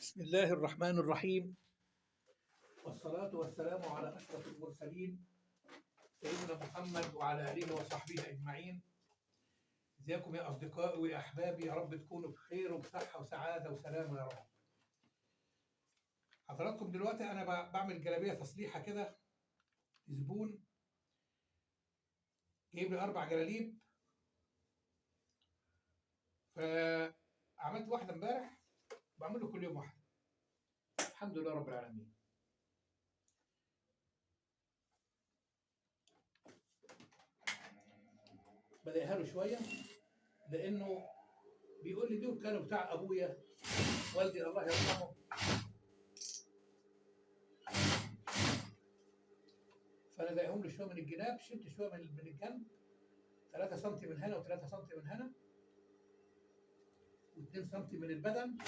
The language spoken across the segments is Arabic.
بسم الله الرحمن الرحيم، والصلاة والسلام على أشرف المرسلين سيدنا محمد وعلى آله وصحبه أجمعين. ازيكم يا أصدقائي ويا أحبابي، يا رب تكونوا بخير وبصحة وسعادة وسلامة يا رب. حضراتكم دلوقتي أنا بعمل جلابية تصليحة كده لزبون جايب لي 4 جلاليب، فعملت واحدة امبارح، بعمل له كل يوم واحدة. الحمد لله رب العالمين. بضايقها له شوية لأنه بيقول لي دول كانوا بتاع أبويا والدي الله يرحمه، فانا ضايقهم له شويه من الجناب، شلت شويه من الجنب 3 سم من هنا و3 سم من هنا و2 سم من البدن.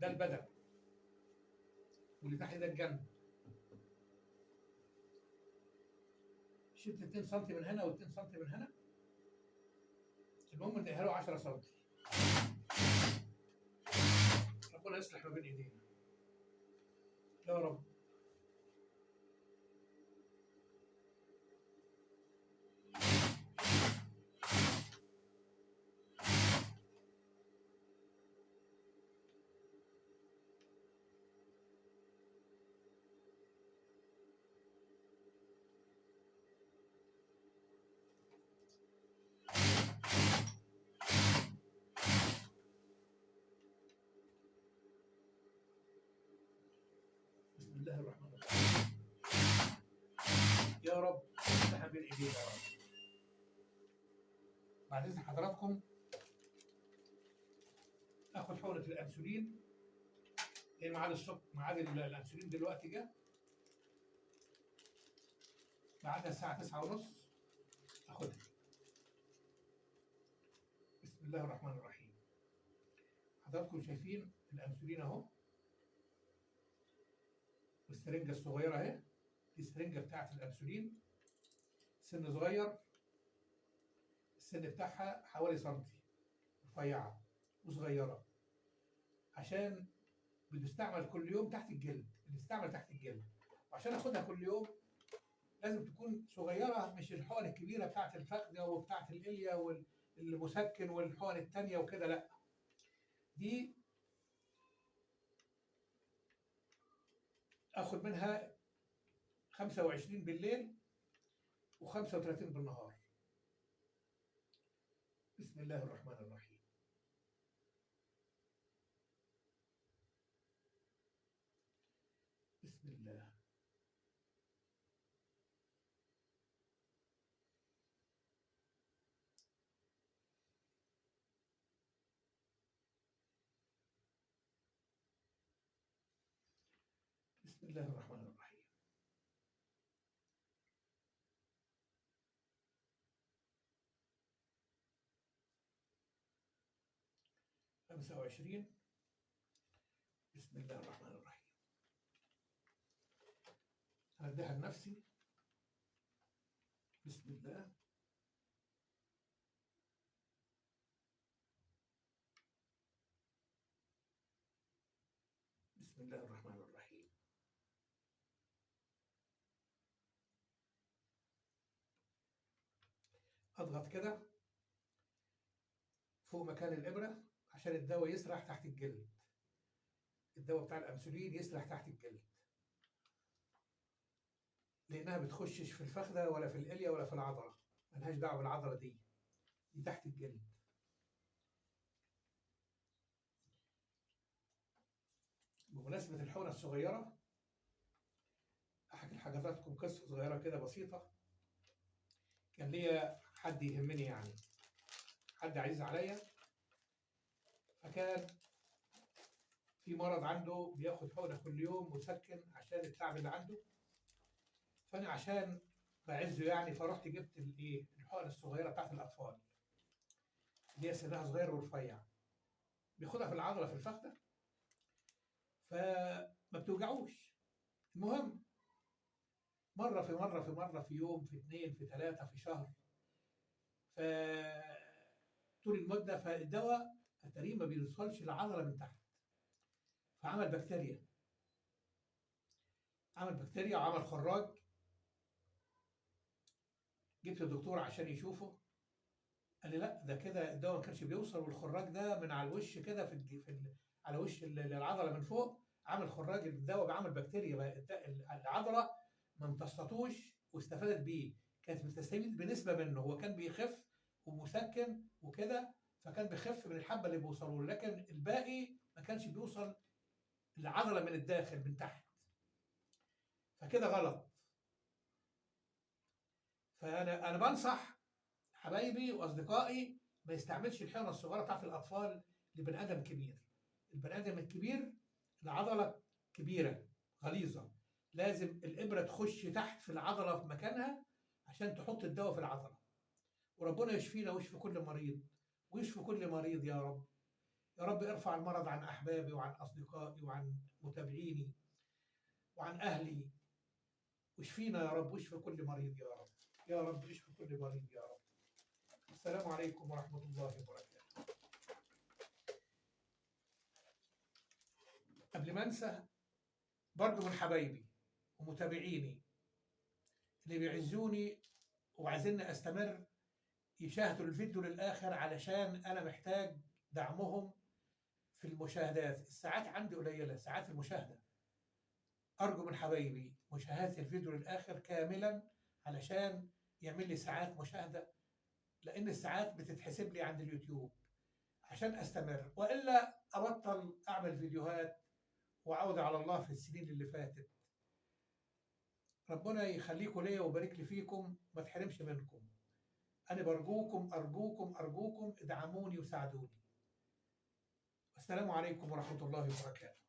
ده البدن، واللي تحت ده الجنب. شلت 2 سم من هنا و2 سم من هنا. المهم نديها له 10 سم. ربنا يصلح ما بين ايدينا يا رب. بسم الله الرحمن الرحيم. يا رب يصلح ما بين ايدينا يا رب. بعد اذن حضراتكم اخد حقنه الانسولين، لان ميعاد الصبح، ميعاد الانسولين دلوقتي جه، ميعادها الساعه 9:30. اخدها. بسم الله الرحمن الرحيم. حضراتكم شايفين الانسولين اهو، والسرنجه الصغيره اهي، دي السرنجه بتاعت الانسولين. سن صغير، السن بتاعها حوالي سنتي، رفيعه وصغيره، عشان بتستعمل كل يوم تحت الجلد، بتستعمل تحت الجلد. وعشان اخدها كل يوم لازم تكون صغيره، مش الحقن الكبيره بتاعت الفخذه وبتاعت الاليا والمسكن والحقن التانيه وكده، لا. دي اخد منها 25 بالليل و35 بالنهار. بسم الله الرحمن الرحيم. بسم الله. بسم الله الرحمن الرحيم. خمسة وعشرين. بسم الله الرحمن الرحيم. هنديها لنفسي. بسم الله. بسم الله الرحمن الرحيم. اضغط كده فوق مكان الابره عشان الدواء يسرح تحت الجلد. الدواء بتاع الانسولين يسرح تحت الجلد، لانها بتخشش في الفخذه ولا في الاليا ولا في العضله، ملهاش دعوه بالعضله دي تحت الجلد. بمناسبه الحقنه الصغيره، احكي لحضراتكم قصه صغيره كده بسيطه. كان ليا حد يهمني، يعني حد عزيز عليا، فكان في مرض عنده، بياخد حقنه كل يوم مسكن عشان التعب اللي عنده. فانا عشان بعزه يعني، فرحت جبت الحقنه الصغيره بتاعت الاطفال، اللي هي سنها صغير ورفيع، بياخدها في العضله في الفخذه، فما بتوجعوش. المهم، مره في مره في مره، في يوم، في اتنين، في تلاته، في شهر، ف طول المده، فالدواء التقريبا ما بيوصلش للعضله من تحت، فعمل بكتيريا، وعمل خراج. جبت الدكتور عشان يشوفه، قال لي لا ده كده الدواء ما كانش بيوصل، والخراج ده من على الوش كده على وش العضله من فوق، عامل خراج الدواء، بعمل بكتيريا بقى العضله ما امتصتوش واستفادت بيه، كانت بتستفيد بنسبه منه، هو كان بيخف ومسكن وكده، فكان بيخف من الحبه اللي بيوصلوا له، لكن الباقي ما كانش بيوصل العضله من الداخل من تحت، فكده غلط. فانا بنصح حبايبي واصدقائي ما يستعملش الحقنه الصغيره بتاعت الاطفال لبني ادم كبير. البني ادم الكبير العضله كبيره غليظه، لازم الابره تخش تحت في العضله في مكانها عشان تحط الدواء في العضله. وربنا يشفينا ويشفي كل مريض، ويشفي كل مريض يا رب. يا رب ارفع المرض عن احبابي وعن اصدقائي وعن متابعيني وعن اهلي، واشفينا يا رب، واشفي كل مريض يا رب. يا رب اشفي كل مريض يا رب. السلام عليكم ورحمة الله وبركاته. قبل ما انسى، برجو من حبايبي ومتابعيني اللي بيعزوني وعايزيني استمر يشاهدوا الفيديو للاخر، علشان انا محتاج دعمهم في المشاهدات. الساعات عندي قليلة، ساعات المشاهدة. ارجو من حبايبي مشاهدة الفيديو للاخر كاملا علشان يعمل لي ساعات مشاهدة، لان الساعات بتتحسب لي عند اليوتيوب عشان استمر، والا ابطل اعمل فيديوهات وعودة على الله في السنين اللي فاتت. ربنا يخليكم ليا ويبارك لي فيكم، ما تحرمش منكم. أنا برجوكم أرجوكم أرجوكم ادعموني وساعدوني. والسلام عليكم ورحمة الله وبركاته.